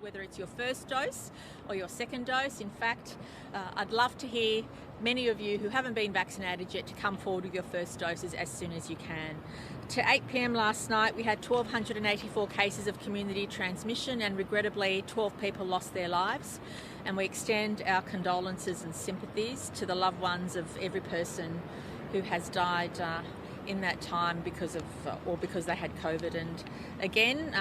whether it's your first dose or your second dose. In fact, I'd love to hear many of you who haven't been vaccinated yet to come forward with your first doses as soon as you can. To 8 p.m. last night, we had 1,284 cases of community transmission, and regrettably 12 people lost their lives. And we extend our condolences and sympathies to the loved ones of every person who has died in that time because they had COVID. And again,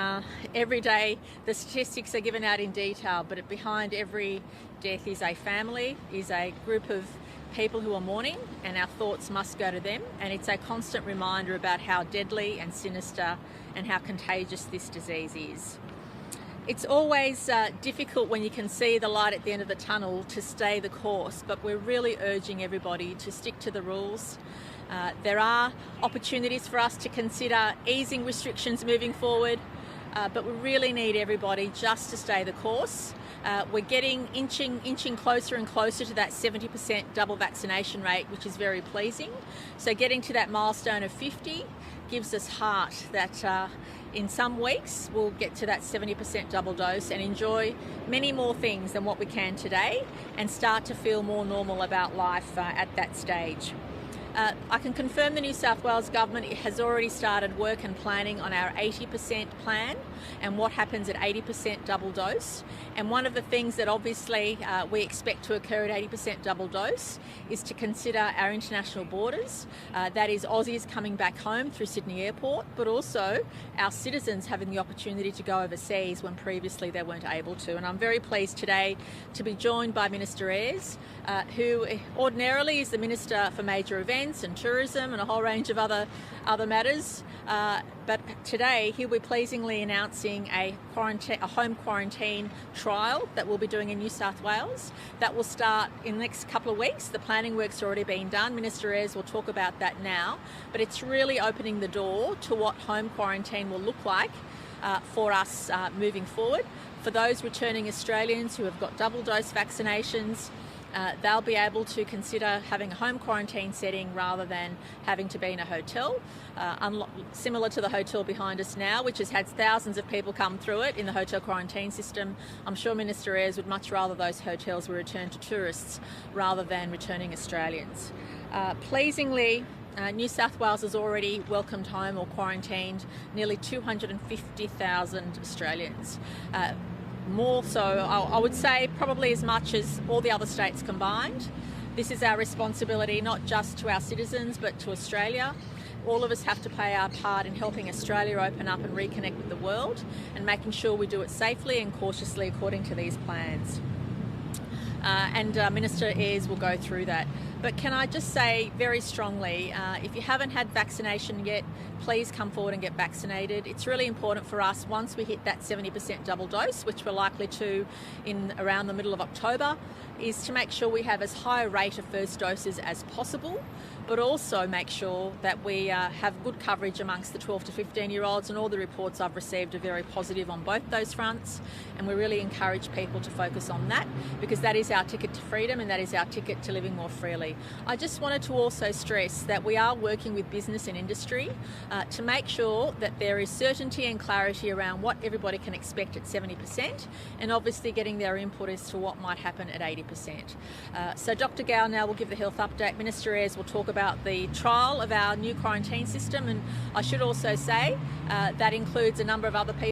every day the statistics are given out in detail, but behind every death is a family, is a group of people who are mourning, and our thoughts must go to them. And it's a constant reminder about how deadly and sinister and how contagious this disease is. It's always difficult when you can see the light at the end of the tunnel to stay the course, but we're really urging everybody to stick to the rules. There are opportunities for us to consider easing restrictions moving forward, but we really need everybody just to stay the course. We're inching closer and closer to that 70% double vaccination rate, which is very pleasing. So getting to that milestone of 50 gives us heart that in some weeks we'll get to that 70% double dose and enjoy many more things than what we can today, and start to feel more normal about life at that stage. I can confirm the New South Wales Government has already started work and planning on our 80% plan and what happens at 80% double dose. And one of the things that obviously we expect to occur at 80% double dose is to consider our international borders. That is Aussies coming back home through Sydney Airport, but also our citizens having the opportunity to go overseas when previously they weren't able to. And I'm very pleased today to be joined by Minister Ayres, who ordinarily is the Minister for Major Events and tourism and a whole range of other matters, but today he'll be pleasingly announcing a home quarantine trial that we'll be doing in New South Wales. That will start in the next couple of weeks. The planning work's already been done. Minister Ayres will talk about that now, but it's really opening the door to what home quarantine will look like for us moving forward. For those returning Australians who have got double dose vaccinations, they'll be able to consider having a home quarantine setting rather than having to be in a hotel, similar to the hotel behind us now, which has had thousands of people come through it in the hotel quarantine system. I'm sure Minister Ayres would much rather those hotels were returned to tourists rather than returning Australians. Pleasingly, New South Wales has already welcomed home or quarantined nearly 250,000 Australians. More so, I would say probably as much as all the other states combined. This is our responsibility, not just to our citizens, but to Australia. All of us have to play our part in helping Australia open up and reconnect with the world, and making sure we do it safely and cautiously according to these plans. Minister Ayres will go through that. But can I just say very strongly, if you haven't had vaccination yet, please come forward and get vaccinated. It's really important for us, once we hit that 70% double dose, which we're likely to in around the middle of October, is to make sure we have as high a rate of first doses as possible, but also make sure that we have good coverage amongst the 12 to 15-year-olds, and all the reports I've received are very positive on both those fronts, and we really encourage people to focus on that, because that is our ticket to freedom and that is our ticket to living more freely. I just wanted to also stress that we are working with business and industry to make sure that there is certainty and clarity around what everybody can expect at 70%, and obviously getting their input as to what might happen at 80%. So Dr. Gow now will give the health update. Minister Ayres will talk about the trial of our new quarantine system, and I should also say that includes a number of other people